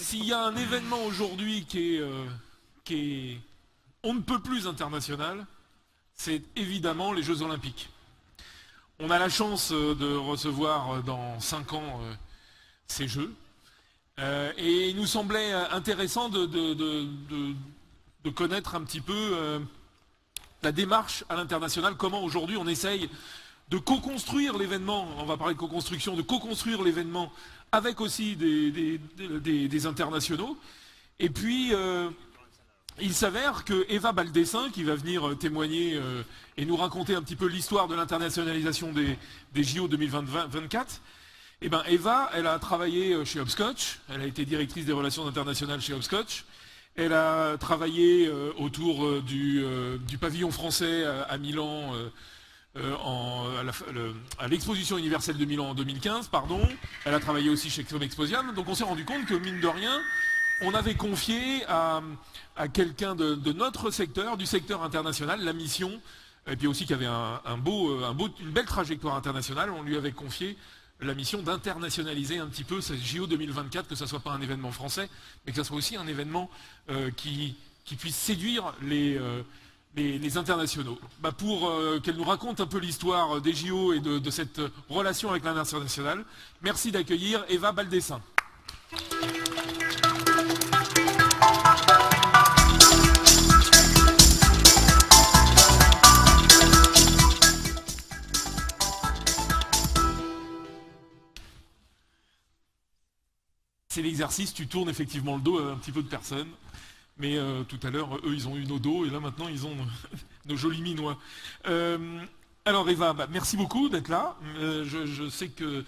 S'il y a un événement aujourd'hui qui est on ne peut plus international, c'est évidemment les Jeux Olympiques. On a la chance de recevoir dans 5 ans ces Jeux. Et il nous semblait intéressant de connaître un petit peu la démarche à l'international, comment aujourd'hui on essaye de co-construire l'événement, on va parler de co-construction, de co-construire l'événement avec aussi des internationaux. Et puis, il s'avère que Eva Baldessin, qui va venir témoigner et nous raconter un petit peu l'histoire de l'internationalisation des JO 2024, eh ben Eva, elle a travaillé chez Hopscotch, elle a été directrice des relations internationales chez Hopscotch, elle a travaillé autour du pavillon français à Milan, à l'exposition universelle de Milan en 2015, pardon. Elle a travaillé aussi chez Comexposium. Donc on s'est rendu compte que, mine de rien, on avait confié à quelqu'un de notre secteur, du secteur international, la mission, et puis aussi qui avait une belle trajectoire internationale, on lui avait confié la mission d'internationaliser un petit peu ce JO 2024, que ça ne soit pas un événement français, mais que ça soit aussi un événement qui puisse séduire les internationaux. Pour qu'elle nous raconte un peu l'histoire des JO et de cette relation avec l'international, merci d'accueillir Eva Baldessin. C'est l'exercice, tu tournes effectivement le dos à un petit peu de personnes. Mais tout à l'heure, eux, ils ont eu nos dos, et là, maintenant, ils ont nos jolis minois. Alors, Eva, merci beaucoup d'être là. Je sais que,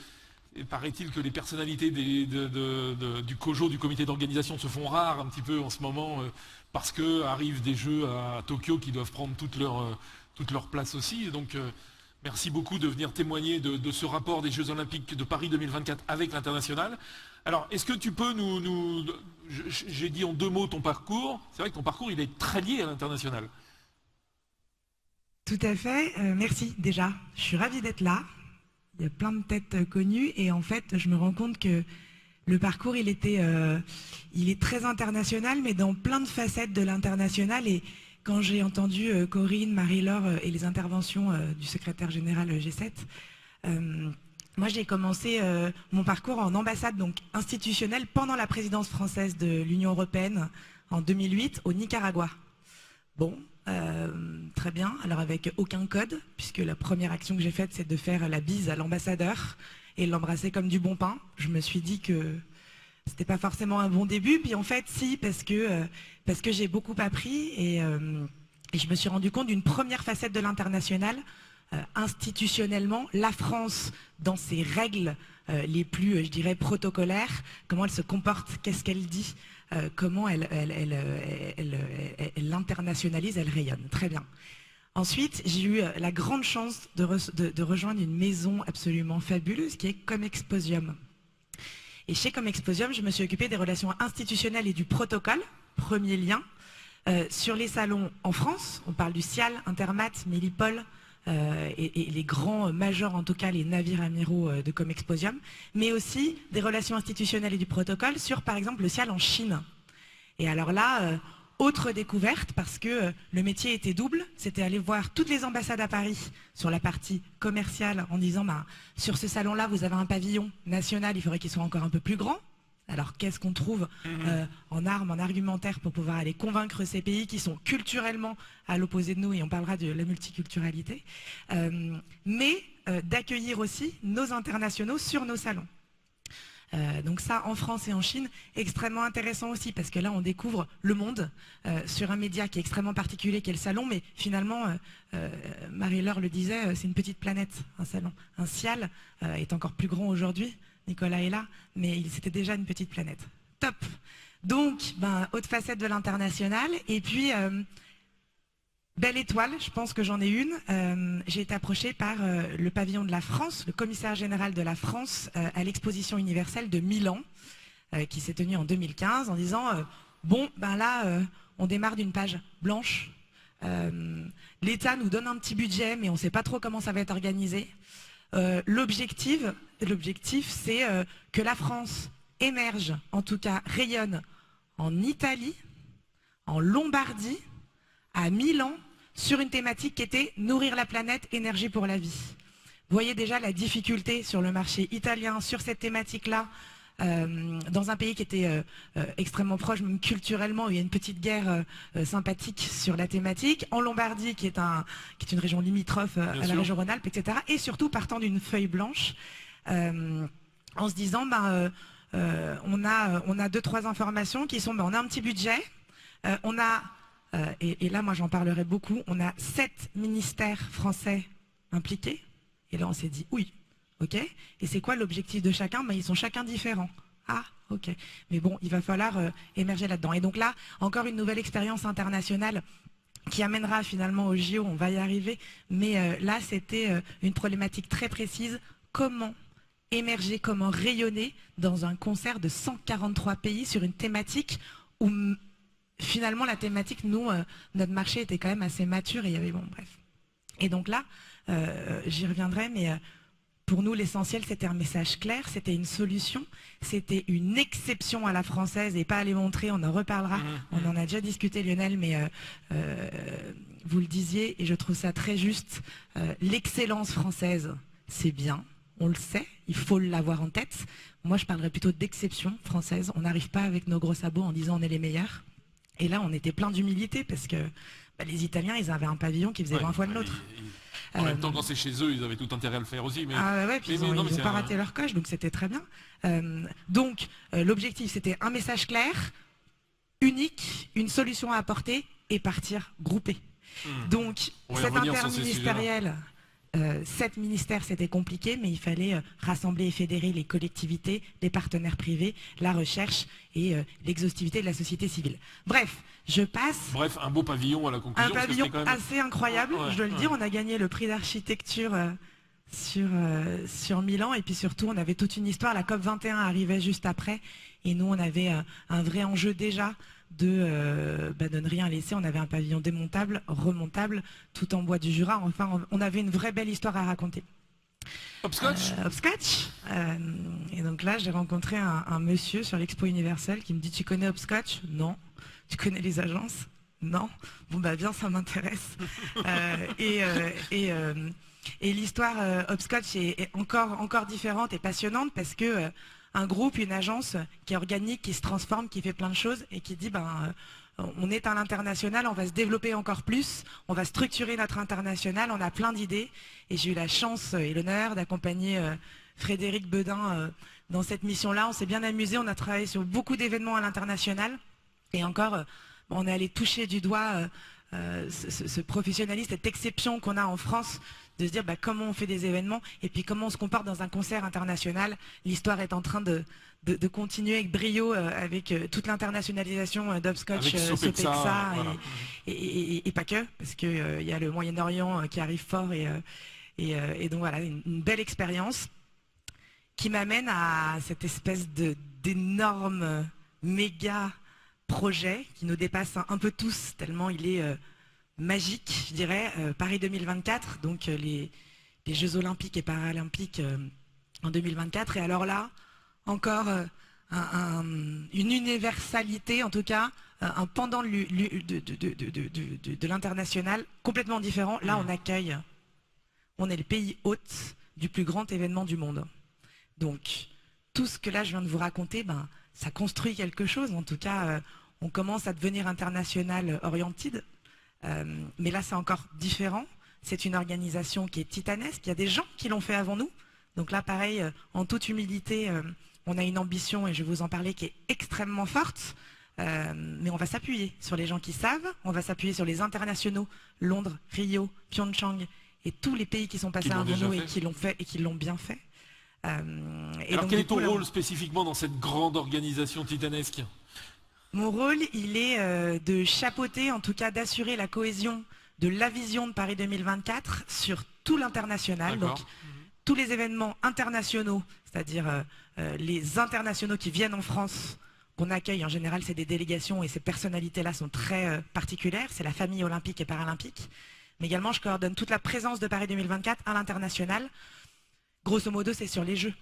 paraît-il que les personnalités du COJO, du comité d'organisation, se font rares un petit peu en ce moment, parce qu'arrivent des Jeux à Tokyo qui doivent prendre toute leur place aussi. Et donc, merci beaucoup de venir témoigner de ce rapport des Jeux Olympiques de Paris 2024 avec l'international. Alors, est-ce que tu peux j'ai dit en 2 mots ton parcours. C'est vrai que ton parcours, il est très lié à l'international. Tout à fait. Merci déjà. Je suis ravie d'être là. Il y a plein de têtes connues et en fait, je me rends compte que le parcours, il est très international, mais dans plein de facettes de l'international. Et quand j'ai entendu Corinne, Marie-Laure et les interventions du secrétaire général G7, moi, j'ai commencé mon parcours en ambassade donc institutionnelle pendant la présidence française de l'Union européenne en 2008 au Nicaragua. Bon, très bien. Alors avec aucun code, puisque la première action que j'ai faite, c'est de faire la bise à l'ambassadeur et l'embrasser comme du bon pain. Je me suis dit que c'était pas forcément un bon début. Puis en fait, si, parce que j'ai beaucoup appris et je me suis rendu compte d'une première facette de l'international. Institutionnellement, la France, dans ses règles les plus, je dirais, protocolaires, comment elle se comporte, qu'est-ce qu'elle dit, comment elle internationalise, elle rayonne. Très bien. Ensuite, j'ai eu la grande chance de rejoindre une maison absolument fabuleuse qui est Comexposium. Et chez Comexposium, je me suis occupée des relations institutionnelles et du protocole, premier lien, sur les salons en France. On parle du CIAL, Intermat, Mélipol, et les grands majors, en tout cas les navires amiraux de Comexposium, mais aussi des relations institutionnelles et du protocole sur, par exemple, le CIAL en Chine. Et alors là, autre découverte, parce que le métier était double, c'était aller voir toutes les ambassades à Paris sur la partie commerciale en disant sur ce salon-là, vous avez un pavillon national, il faudrait qu'il soit encore un peu plus grand. Alors qu'est-ce qu'on trouve en armes, en argumentaire pour pouvoir aller convaincre ces pays qui sont culturellement à l'opposé de nous, et on parlera de la multiculturalité, mais d'accueillir aussi nos internationaux sur nos salons. Donc ça, en France et en Chine, extrêmement intéressant aussi, parce que là, on découvre le monde sur un média qui est extrêmement particulier, qui est le salon, mais finalement, Marie-Laure le disait, c'est une petite planète, un salon. Un CIAL est encore plus grand aujourd'hui. Nicolas est là, mais c'était déjà une petite planète. Top. Donc, haute facette de l'international. Et puis, belle étoile, je pense que j'en ai une. J'ai été approchée par le pavillon de la France, le commissaire général de la France à l'exposition universelle de Milan, qui s'est tenue en 2015, en disant, on démarre d'une page blanche. L'État nous donne un petit budget, mais on ne sait pas trop comment ça va être organisé. L'objectif, c'est que la France émerge, en tout cas rayonne en Italie, en Lombardie, à Milan, sur une thématique qui était nourrir la planète, énergie pour la vie. Vous voyez déjà la difficulté sur le marché italien, sur cette thématique-là, dans un pays qui était extrêmement proche, même culturellement, où il y a une petite guerre sympathique sur la thématique, en Lombardie, qui est une région limitrophe à la région Rhône-Alpes, etc. Et surtout partant d'une feuille blanche, en se disant, on a 2-3 informations qui sont, on a un petit budget, et là, moi, j'en parlerai beaucoup, on a 7 ministères français impliqués, et là, on s'est dit, oui. Ok. Et c'est quoi l'objectif de chacun? Ils sont chacun différents. Ah, ok. Mais bon, il va falloir émerger là-dedans. Et donc là, encore une nouvelle expérience internationale qui amènera finalement au JO, on va y arriver. Mais là, c'était une problématique très précise. Comment émerger, comment rayonner dans un concert de 143 pays sur une thématique où finalement la thématique, nous, notre marché était quand même assez mature et il y avait, bon, bref. Et donc là, j'y reviendrai, mais... pour nous, l'essentiel, c'était un message clair, c'était une solution, c'était une exception à la française et pas à les montrer, on en reparlera. On en a déjà discuté, Lionel, mais vous le disiez, et je trouve ça très juste, l'excellence française, c'est bien, on le sait, il faut l'avoir en tête. Moi, je parlerais plutôt d'exception française. On n'arrive pas avec nos gros sabots en disant on est les meilleurs. Et là, on était plein d'humilité parce que les Italiens, ils avaient un pavillon qui faisait 20 fois le nôtre. En même temps, quand c'est chez eux, ils avaient tout intérêt à le faire aussi. Mais... Ah ouais, puis ils n'ont pas raté leur coche, donc c'était très bien. Donc, l'objectif, c'était un message clair, unique, une solution à apporter et partir groupé. Donc, cet interministériel, 7 ministères, c'était compliqué, mais il fallait rassembler et fédérer les collectivités, les partenaires privés, la recherche et l'exhaustivité de la société civile. Bref, je passe. Bref, un beau pavillon à la conclusion. Un pavillon quand même... assez incroyable, je dois le dire. On a gagné le prix d'architecture sur Milan. Et puis surtout, on avait toute une histoire. La COP21 arrivait juste après. Et nous, on avait un vrai enjeu déjà de ne rien laisser. On avait un pavillon démontable, remontable, tout en bois du Jura. Enfin, on avait une vraie belle histoire à raconter. Hopscotch Hopscotch. Et donc là, j'ai rencontré un monsieur sur l'Expo Universelle qui me dit « Tu connais Hopscotch ?» Non. « Tu connais les agences ?» Non. Bon, viens, ça m'intéresse. Et l'histoire Hopscotch est encore différente et passionnante parce que un groupe, une agence qui est organique, qui se transforme, qui fait plein de choses et qui dit on est à l'international, on va se développer encore plus, on va structurer notre international, on a plein d'idées. Et j'ai eu la chance et l'honneur d'accompagner Frédéric Bedin dans cette mission-là. On s'est bien amusé, on a travaillé sur beaucoup d'événements à l'international. Et encore, on est allé toucher du doigt ce professionnalisme, cette exception qu'on a en France, de se dire comment on fait des événements et puis comment on se comporte dans un concert international. L'histoire est en train de continuer avec brio avec toute l'internationalisation d'Hopscotch, Sopexat voilà. et pas que, parce qu'il y a le Moyen-Orient qui arrive fort et donc voilà, une belle expérience qui m'amène à cette espèce d'énorme méga projet qui nous dépasse un peu tous, tellement il est magique, je dirais. Paris 2024, donc les Jeux Olympiques et Paralympiques en 2024. Et alors là, encore une universalité, en tout cas, un pendant de l'international complètement différent. Là, on est le pays hôte du plus grand événement du monde. Donc, tout ce que là, je viens de vous raconter, ça construit quelque chose. En tout cas, on commence à devenir international oriented. Mais là, c'est encore différent. C'est une organisation qui est titanesque. Il y a des gens qui l'ont fait avant nous. Donc là, pareil, en toute humilité, on a une ambition, et je vais vous en parler, qui est extrêmement forte. Mais on va s'appuyer sur les gens qui savent. On va s'appuyer sur les internationaux, Londres, Rio, Pyeongchang, et tous les pays qui sont passés avant nous et qui l'ont fait et qui l'ont bien fait. Alors quel est ton rôle spécifiquement dans cette grande organisation titanesque ? Mon rôle, il est de chapeauter, en tout cas d'assurer la cohésion de la vision de Paris 2024 sur tout l'international. Donc tous les événements internationaux, c'est-à-dire les internationaux qui viennent en France, qu'on accueille en général, c'est des délégations et ces personnalités-là sont très particulières. C'est la famille olympique et paralympique. Mais également, je coordonne toute la présence de Paris 2024 à l'international. Grosso modo, c'est sur les Jeux.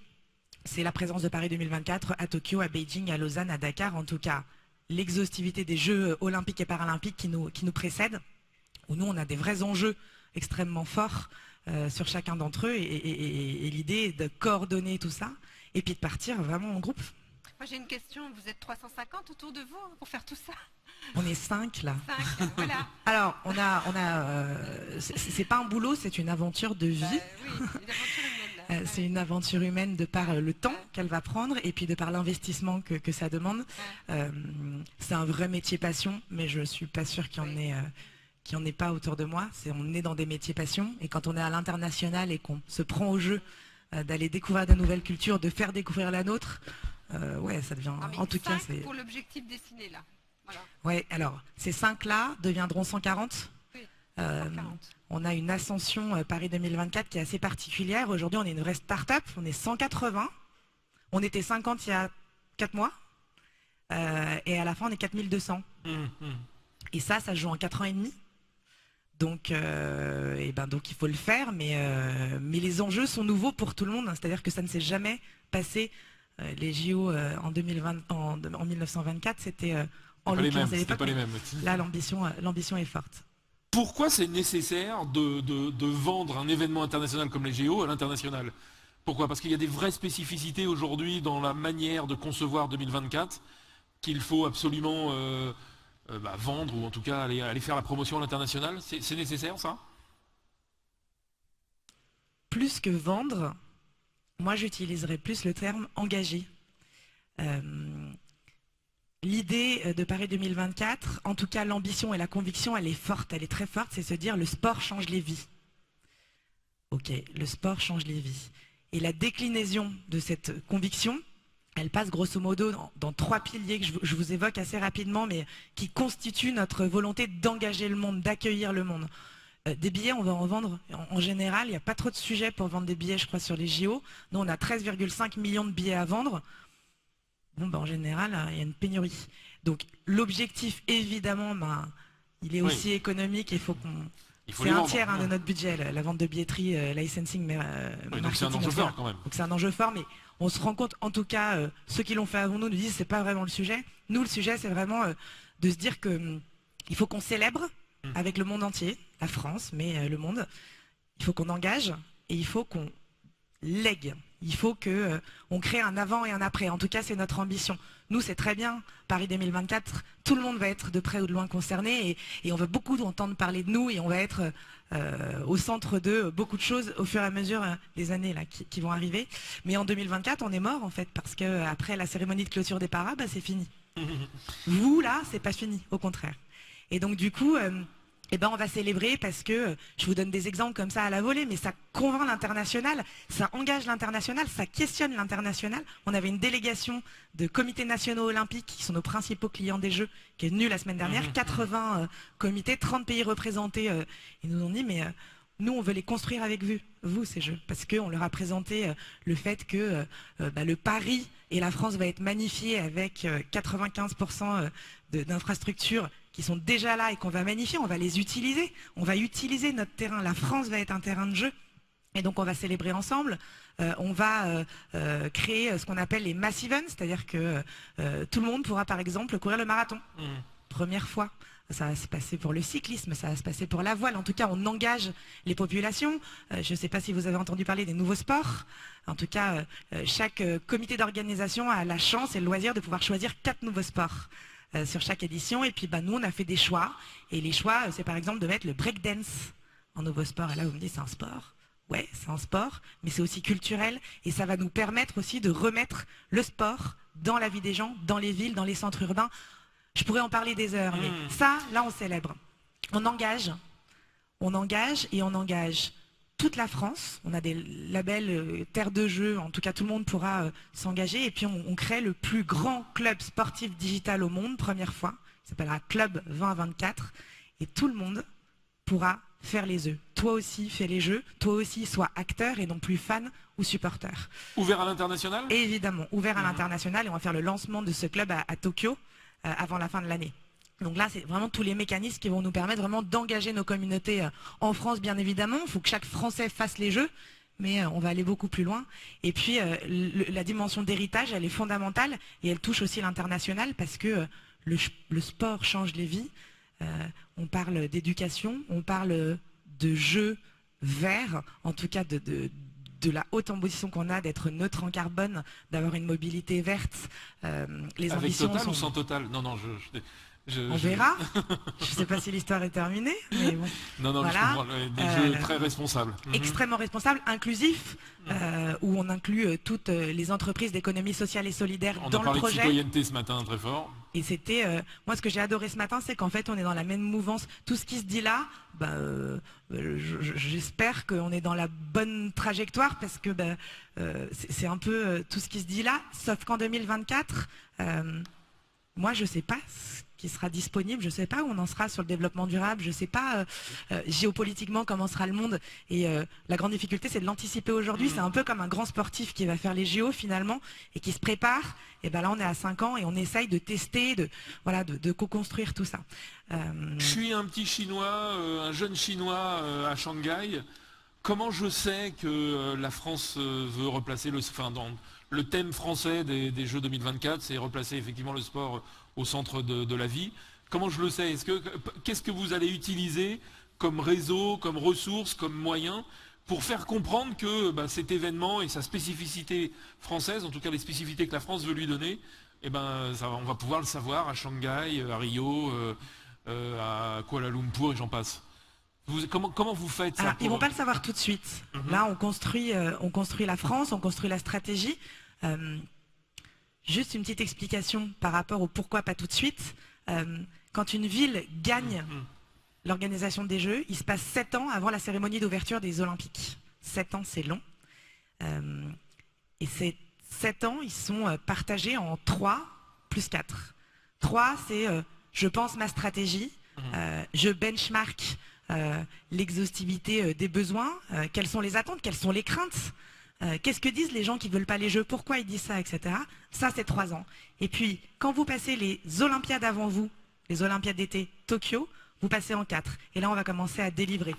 c'est la présence de Paris 2024 à Tokyo, à Beijing, à Lausanne, à Dakar, en tout cas l'exhaustivité des Jeux olympiques et paralympiques qui nous précèdent, où nous on a des vrais enjeux extrêmement forts sur chacun d'entre eux, et l'idée est de coordonner tout ça, et puis de partir vraiment en groupe. Moi j'ai une question, vous êtes 350 autour de vous pour faire tout ça? On est 5 là. 5, voilà. Alors, c'est pas un boulot, c'est une aventure de vie. Oui, une aventure humaine. C'est une aventure humaine de par le temps qu'elle va prendre et puis de par l'investissement que ça demande. C'est un vrai métier passion, mais je suis pas sûre qu'il y en ait pas autour de moi. On est dans des métiers passion, et quand on est à l'international et qu'on se prend au jeu d'aller découvrir de nouvelles cultures, de faire découvrir la nôtre, ouais, ça devient. En tout cas, c'est. Pour l'objectif dessiné là. Voilà. Ouais, alors ces 5-là deviendront 140. Oui, 140. On a une ascension Paris 2024 qui est assez particulière. Aujourd'hui, on est une vraie start-up. On est 180. On était 50 il y a 4 mois. Et à la fin, on est 4200. Et ça se joue en 4 ans et demi. Donc il faut le faire. Mais les enjeux sont nouveaux pour tout le monde. C'est-à-dire que ça ne s'est jamais passé. Les JO en 1924, c'était... en l'occurrence, c'était pas les mêmes. Là, l'ambition est forte. Pourquoi c'est nécessaire de vendre un événement international comme les JO à l'international? Pourquoi? Parce qu'il y a des vraies spécificités aujourd'hui dans la manière de concevoir 2024 qu'il faut absolument vendre, ou en tout cas aller faire la promotion à l'international. C'est nécessaire, ça? Plus que vendre, moi j'utiliserais plus le terme engagé. L'idée de Paris 2024, en tout cas l'ambition et la conviction, elle est forte, elle est très forte, c'est se dire le sport change les vies. Ok, le sport change les vies. Et la déclinaison de cette conviction, elle passe grosso modo dans 3 piliers que je vous évoque assez rapidement, mais qui constituent notre volonté d'engager le monde, d'accueillir le monde. Des billets, on va en vendre. En général, il n'y a pas trop de sujets pour vendre des billets, je crois, sur les JO. Nous, on a 13,5 millions de billets à vendre. Bon, en général, il y a une pénurie. Donc, l'objectif, évidemment, il est aussi économique. Il faut qu'on... C'est un tiers de notre budget, la vente de billetterie, licensing, marketing. Donc c'est un enjeu fort, quand même. Donc c'est un enjeu fort, mais on se rend compte, en tout cas, ceux qui l'ont fait avant nous disent que ce n'est pas vraiment le sujet. Nous, le sujet, c'est vraiment de se dire qu'il faut qu'on célèbre avec le monde entier, la France, mais le monde. Il faut qu'on engage et il faut qu'on lègue. Il faut qu'on crée un avant et un après. En tout cas, c'est notre ambition. Nous, c'est très bien. Paris 2024, tout le monde va être de près ou de loin concerné, et on va beaucoup entendre parler de nous, et on va être au centre de beaucoup de choses au fur et à mesure des années là, qui vont arriver. Mais en 2024, on est mort en fait, parce qu'après la cérémonie de clôture des paras, c'est fini. Vous, là, c'est pas fini, au contraire. Et donc, du coup... on va célébrer parce que, je vous donne des exemples comme ça à la volée, mais ça convainc l'international, ça engage l'international, ça questionne l'international. On avait une délégation de comités nationaux olympiques, qui sont nos principaux clients des Jeux, qui est venue la semaine dernière, 80 comités, 30 pays représentés. Ils nous ont dit, mais nous, on veut les construire avec vous, ces Jeux, parce qu'on leur a présenté le fait que le Paris et la France va être magnifiés avec 95% d'infrastructures qui sont déjà là et qu'on va magnifier, on va les utiliser. On va utiliser notre terrain. La France va être un terrain de jeu. Et donc, on va célébrer ensemble. On va créer ce qu'on appelle les mass events, c'est-à-dire que tout le monde pourra, par exemple, courir le marathon. Première fois. Ça va se passer pour le cyclisme, ça va se passer pour la voile. En tout cas, on engage les populations. Je ne sais pas si vous avez entendu parler des nouveaux sports. En tout cas, chaque comité d'organisation a la chance et le loisir de pouvoir choisir 4 nouveaux sports sur chaque édition. Et puis nous, on a fait des choix. Et les choix, c'est par exemple de mettre le breakdance en nouveau sport. Et là, vous me dites, c'est un sport? Ouais, c'est un sport, mais c'est aussi culturel. Et ça va nous permettre aussi de remettre le sport dans la vie des gens, dans les villes, dans les centres urbains. Je pourrais en parler des heures, mais ça, là, on célèbre. On engage et on engage toute la France. On a des labels terre de jeu, en tout cas tout le monde pourra s'engager. Et puis on crée le plus grand club sportif digital au monde, première fois. Il s'appellera Club 2024. Et tout le monde pourra faire les jeux. Toi aussi, fais les jeux. Toi aussi, sois acteur et non plus fan ou supporter. Ouvert à l'international? Évidemment, ouvert à l'international. Et on va faire le lancement de ce club à Tokyo avant la fin de l'année. Donc là, c'est vraiment tous les mécanismes qui vont nous permettre vraiment d'engager nos communautés en France, bien évidemment. Il faut que chaque Français fasse les jeux, mais on va aller beaucoup plus loin. Et puis, la dimension d'héritage, elle est fondamentale et elle touche aussi l'international parce que le sport change les vies. On parle d'éducation, on parle de jeux verts, en tout cas de la haute ambition qu'on a d'être neutre en carbone, d'avoir une mobilité verte. Les Avec ambitions Total sont... ou sans Total? Non, non, On verra. Je ne sais pas si l'histoire est terminée, mais bon. Non, non, Voilà. je comprends. Des jeux très responsables. Extrêmement responsable, inclusif, où on inclut toutes les entreprises d'économie sociale et solidaire On a dans le parlé de projet. citoyenneté ce matin, très fort. Et c'était, moi ce que j'ai adoré ce matin, c'est qu'en fait on est dans la même mouvance. Tout ce qui se dit là, j'espère qu'on est dans la bonne trajectoire parce que c'est un peu tout ce qui se dit là, sauf qu'en 2024, moi je sais pas ce qui sera disponible, je sais pas où on en sera sur le développement durable, je sais pas géopolitiquement comment sera le monde. Et la grande difficulté, c'est de l'anticiper aujourd'hui. C'est un peu comme un grand sportif qui va faire les JO finalement et qui se prépare. Et ben là, on est à 5 ans et on essaye de tester, de co-construire tout ça. Je suis un petit Chinois, un jeune Chinois à Shanghai. Comment je sais que la France veut replacer dans le thème français des Jeux 2024, c'est replacer effectivement le sport au centre de la vie. Comment je le sais? Qu'est-ce que vous allez utiliser comme réseau, comme ressources, comme moyen pour faire comprendre que cet événement et sa spécificité française, en tout cas les spécificités que la France veut lui donner, on va pouvoir le savoir à Shanghai, à Rio, à Kuala Lumpur et j'en passe. Comment vous faites ça? Alors, ils vont pas le savoir tout de suite. Là, on construit la France, on construit la stratégie. Juste une petite explication par rapport au pourquoi pas tout de suite. Quand une ville gagne l'organisation des Jeux, il se passe 7 ans avant la cérémonie d'ouverture des Olympiques. 7 ans, c'est long. Et ces 7 ans, ils sont partagés en 3 plus 4. 3, c'est je pense ma stratégie, je benchmark l'exhaustivité des besoins, quelles sont les attentes, quelles sont les craintes, qu'est-ce que disent les gens qui ne veulent pas les Jeux, pourquoi ils disent ça, etc. Ça, c'est 3 ans. Et puis, quand vous passez les Olympiades avant vous, les Olympiades d'été Tokyo, vous passez en 4. Et là, on va commencer à délivrer.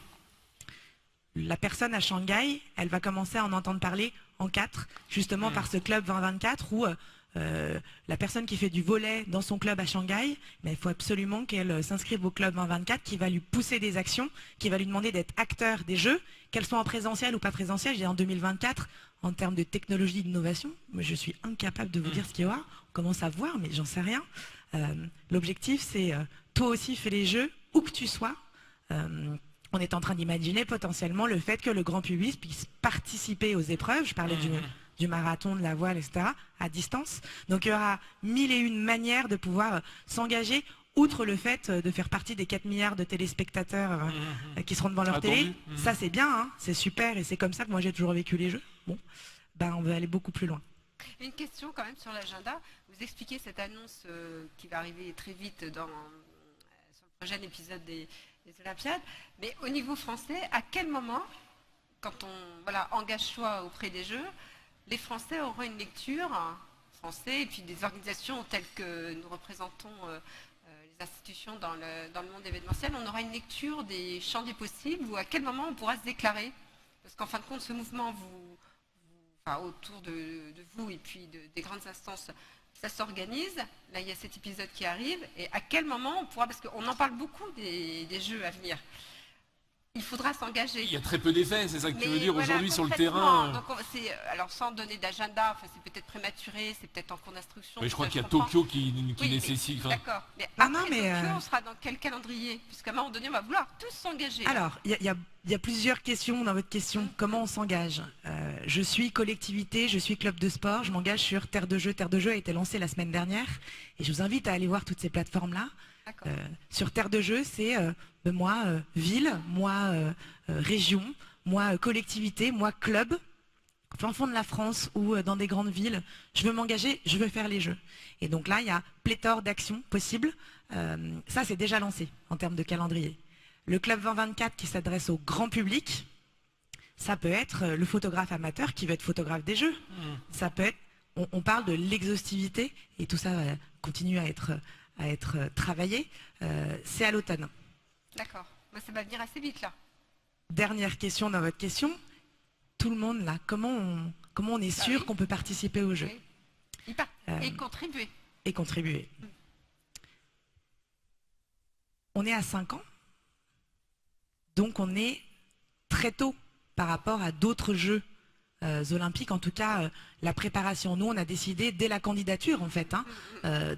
La personne à Shanghai, elle va commencer à en entendre parler en 4, justement par ce club 2024 où la personne qui fait du volley dans son club à Shanghai, mais il faut absolument qu'elle s'inscrive au club 2024 qui va lui pousser des actions, qui va lui demander d'être acteur des Jeux, qu'elles soient en présentiel ou pas présentiel. J'ai en 2024, en termes de technologie d'innovation, je suis incapable de vous dire ce qu'il y aura. On commence à voir, mais j'en sais rien. L'objectif, c'est toi aussi fais les Jeux, où que tu sois. On est en train d'imaginer potentiellement le fait que le grand public puisse participer aux épreuves. Je parlais du marathon, de la voile, etc., à distance. Donc il y aura 1001 manières de pouvoir s'engager, outre le fait de faire partie des 4 milliards de téléspectateurs qui seront devant leur télé. Ça c'est bien, hein, c'est super, et c'est comme ça que moi j'ai toujours vécu les Jeux. Bon, on veut aller beaucoup plus loin. Une question quand même sur l'agenda. Vous expliquez cette annonce qui va arriver très vite sur le prochain épisode des Olympiades, mais au niveau français, à quel moment, quand on engage soi auprès des Jeux, les Français auront une lecture, Français, et puis des organisations telles que nous représentons les institutions dans le monde événementiel, on aura une lecture des champs des possibles, ou à quel moment on pourra se déclarer? Parce qu'en fin de compte, ce mouvement, autour de vous et puis des grandes instances, ça s'organise. Là, il y a cet épisode qui arrive, et à quel moment on pourra, parce qu'on en parle beaucoup des Jeux à venir, il faudra s'engager. Il y a très peu d'effets, c'est ça que tu veux dire voilà, aujourd'hui sur le terrain. Donc, alors sans donner d'agenda, c'est peut-être prématuré, c'est peut-être en cours d'instruction. Mais je crois qu'il y a Tokyo qui nécessite. D'accord. Mais après Tokyo, on sera dans quel calendrier? Puisqu'à un moment donné, on va vouloir tous s'engager. Alors, il y a plusieurs questions dans votre question. Comment on s'engage? Je suis collectivité, je suis club de sport, je m'engage sur Terre de Jeux. Terre de Jeux a été lancée la semaine dernière, et je vous invite à aller voir toutes ces plateformes-là. Sur Terre de Jeux, c'est moi ville, moi région, moi collectivité, moi club, en fond de la France ou dans des grandes villes. Je veux m'engager, je veux faire les Jeux. Et donc là, il y a pléthore d'actions possibles. Ça, c'est déjà lancé en termes de calendrier. Le Club 2024 qui s'adresse au grand public, ça peut être le photographe amateur qui veut être photographe des Jeux. Ça peut être, on parle de l'exhaustivité, et tout ça continue à être travaillé. C'est à l'automne. D'accord. Ça va venir assez vite là. Dernière question dans votre question. tout le monde là? Comment on est sûr oui. qu'on peut participer au jeu? Oui. Et contribuer. Et contribuer. On est à 5 ans, donc on est très tôt par rapport à d'autres Jeux olympiques, en tout cas la préparation. Nous, on a décidé dès la candidature, en fait,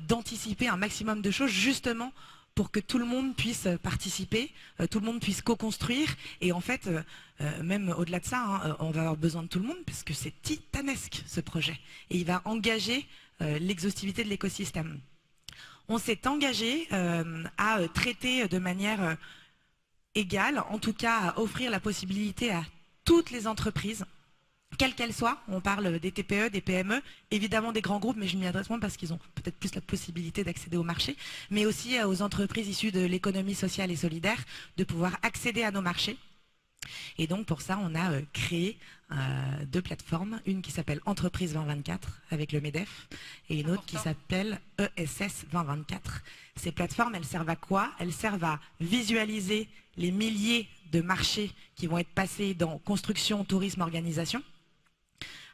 d'anticiper un maximum de choses, justement pour que tout le monde puisse participer, tout le monde puisse co-construire. Et en fait, même au-delà de ça, on va avoir besoin de tout le monde, parce que c'est titanesque, ce projet. Et il va engager l'exhaustivité de l'écosystème. On s'est engagé à traiter de manière égale, en tout cas à offrir la possibilité à toutes les entreprises, quelles qu'elles soient, on parle des TPE, des PME, évidemment des grands groupes, mais je m'y adresse moins parce qu'ils ont peut-être plus la possibilité d'accéder au marché, mais aussi aux entreprises issues de l'économie sociale et solidaire, de pouvoir accéder à nos marchés. Et donc pour ça, on a créé 2 plateformes, une qui s'appelle Entreprise 2024 avec le MEDEF et une autre qui s'appelle ESS 2024. Ces plateformes, elles servent à quoi? Elles servent à visualiser les milliers de marchés qui vont être passés dans construction, tourisme, organisation,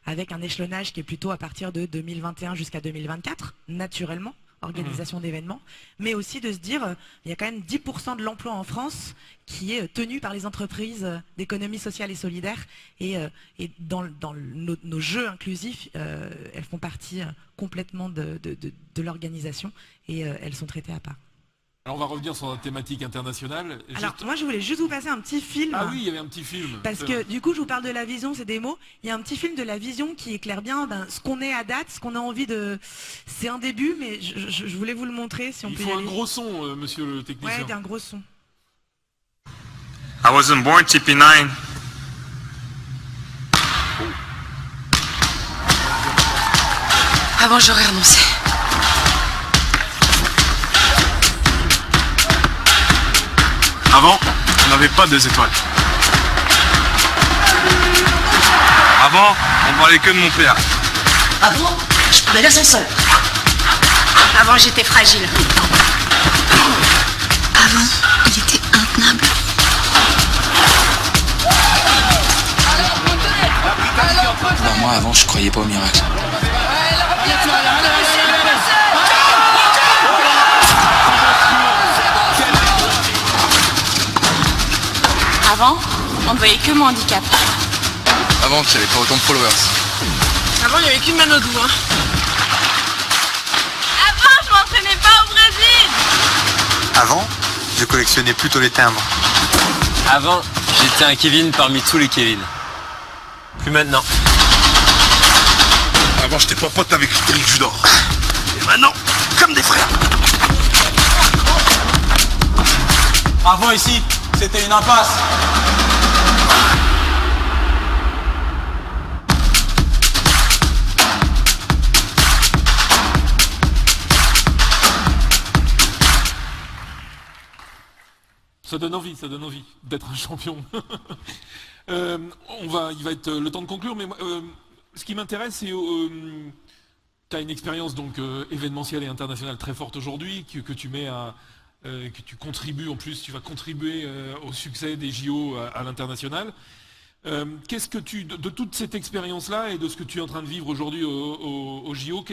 avec un échelonnage qui est plutôt à partir de 2021 jusqu'à 2024, naturellement, organisation d'événements, mais aussi de se dire, il y a quand même 10% de l'emploi en France qui est tenu par les entreprises d'économie sociale et solidaire, et dans nos jeux inclusifs, elles font partie complètement de l'organisation, et elles sont traitées à part. Alors on va revenir sur la thématique internationale. Alors moi je voulais juste vous passer un petit film. Ah oui, il y avait un petit film. Parce que du coup je vous parle de la vision, c'est des mots. Il y a un petit film de la vision qui éclaire bien ce qu'on est à date, ce qu'on a envie de... C'est un début, mais je voulais vous le montrer si on peut y aller. Il faut un gros son, monsieur le technicien. Ouais, un gros son. I wasn't born TP9. Avant, j'aurais renoncé. Avant, on n'avait pas 2 étoiles. Avant, on parlait que de mon père. Avant, je prenais l'ascenseur. Avant, j'étais fragile. Avant, il était intenable. Non, moi avant je croyais pas au miracle. Avant, on ne voyait que mon handicap. Avant tu avais pas autant de followers. Avant, il n'y avait qu'une Manodou. Avant, je m'entraînais pas au Brésil. Avant, je collectionnais plutôt les timbres. Avant, j'étais un Kevin parmi tous les Kevin. Plus maintenant. Avant, j'étais pas pote avec Eric Judor. Et maintenant, comme des frères. Avant ici, c'était une impasse. Ça donne envie d'être un champion. Il va être le temps de conclure, mais ce qui m'intéresse, c'est tu as une expérience donc événementielle et internationale très forte aujourd'hui, que tu mets que tu contribues en plus, tu vas contribuer au succès des JO à l'international. Qu'est-ce que de toute cette expérience-là et de ce que tu es en train de vivre aujourd'hui au JO,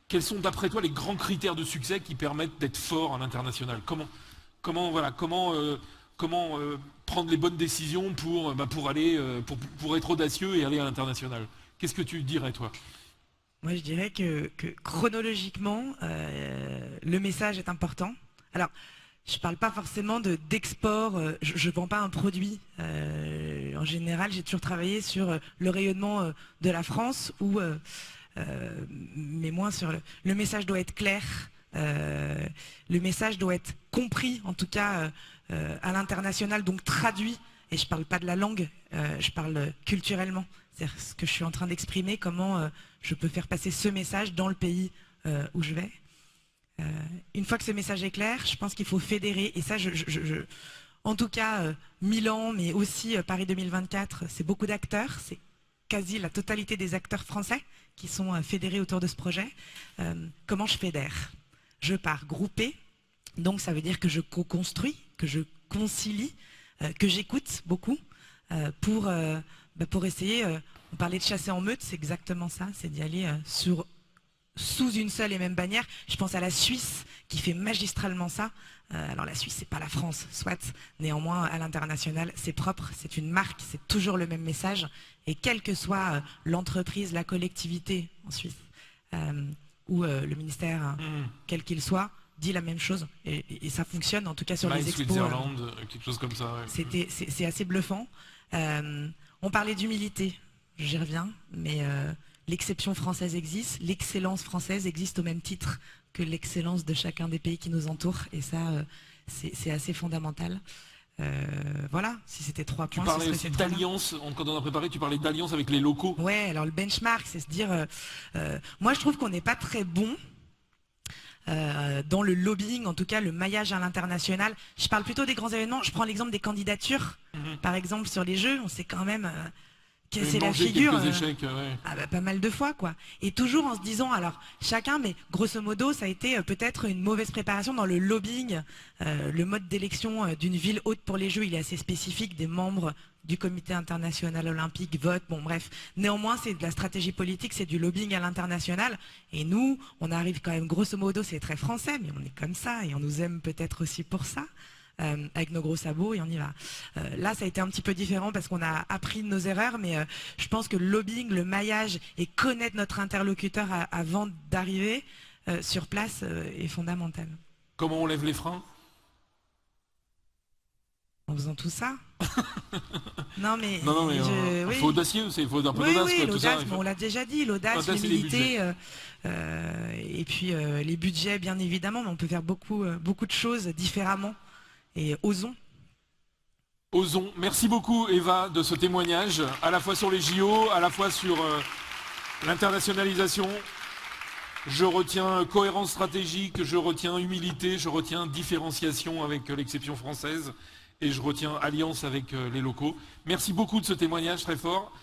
quels sont d'après toi les grands critères de succès qui permettent d'être fort à l'international? Comment prendre les bonnes décisions pour être audacieux et aller à l'international? Qu'est-ce que tu dirais, toi? Moi, je dirais que chronologiquement, le message est important. Alors, je ne parle pas forcément d'export, je ne vends pas un produit. En général, j'ai toujours travaillé sur le rayonnement de la France, mais moins sur le message doit être clair. Le message doit être compris, en tout cas à l'international, donc traduit. Et je ne parle pas de la langue, je parle culturellement. C'est-à-dire ce que je suis en train d'exprimer, comment je peux faire passer ce message dans le pays où je vais. Une fois que ce message est clair, je pense qu'il faut fédérer. Et ça, en tout cas, Milan, mais aussi Paris 2024, c'est beaucoup d'acteurs. C'est quasi la totalité des acteurs français qui sont fédérés autour de ce projet. Comment je fédère? Je pars groupé, donc ça veut dire que je co-construis, que je concilie, que j'écoute beaucoup pour pour essayer, on parlait de chasser en meute, c'est exactement ça, c'est d'y aller sous une seule et même bannière. Je pense à la Suisse qui fait magistralement ça. Alors la Suisse, c'est pas la France, soit. Néanmoins, à l'international, c'est propre, c'est une marque, c'est toujours le même message. Et quelle que soit l'entreprise, la collectivité en Suisse, ou le ministère, quel qu'il soit, dit la même chose. Et ça fonctionne, en tout cas sur les expos. Switzerland, quelque chose comme ça. Ouais. C'est assez bluffant. On parlait d'humilité, j'y reviens, mais l'exception française existe, l'excellence française existe au même titre que l'excellence de chacun des pays qui nous entourent, et ça, c'est assez fondamental. Voilà, si c'était 3 points. Tu parlais aussi d'alliance, quand on a préparé, tu parlais d'alliance avec les locaux. Ouais, alors le benchmark, c'est se dire, moi je trouve qu'on n'est pas très bon dans le lobbying, en tout cas le maillage à l'international. Je parle plutôt des grands événements, je prends l'exemple des candidatures, par exemple sur les Jeux, on s'est quand même casser la figure échecs, ouais. Pas mal de fois, quoi. Et toujours en se disant, alors chacun, mais grosso modo ça a été peut-être une mauvaise préparation dans le lobbying. Le mode d'élection d'une ville haute pour les Jeux, il est assez spécifique, des membres du comité international olympique votent, bon bref. Néanmoins, c'est de la stratégie politique, c'est du lobbying à l'international, et nous on arrive quand même, grosso modo, c'est très français, mais on est comme ça et on nous aime peut-être aussi pour ça. Avec nos gros sabots, et on y va. Là, ça a été un petit peu différent parce qu'on a appris de nos erreurs, mais je pense que le lobbying, le maillage et connaître notre interlocuteur avant d'arriver sur place est fondamental. Comment on lève les freins? En faisant tout ça. Non mais il faut audacieux, il faut un peu d'audace. Oui, tout l'audace, ça, mais on l'a déjà dit, l'audace, l'humilité, et puis les budgets, bien évidemment, mais on peut faire beaucoup de choses différemment. Et osons. Osons. Merci beaucoup Eva de ce témoignage, à la fois sur les JO, à la fois sur l'internationalisation. Je retiens cohérence stratégique, je retiens humilité, je retiens différenciation avec l'exception française et je retiens alliance avec les locaux. Merci beaucoup de ce témoignage très fort.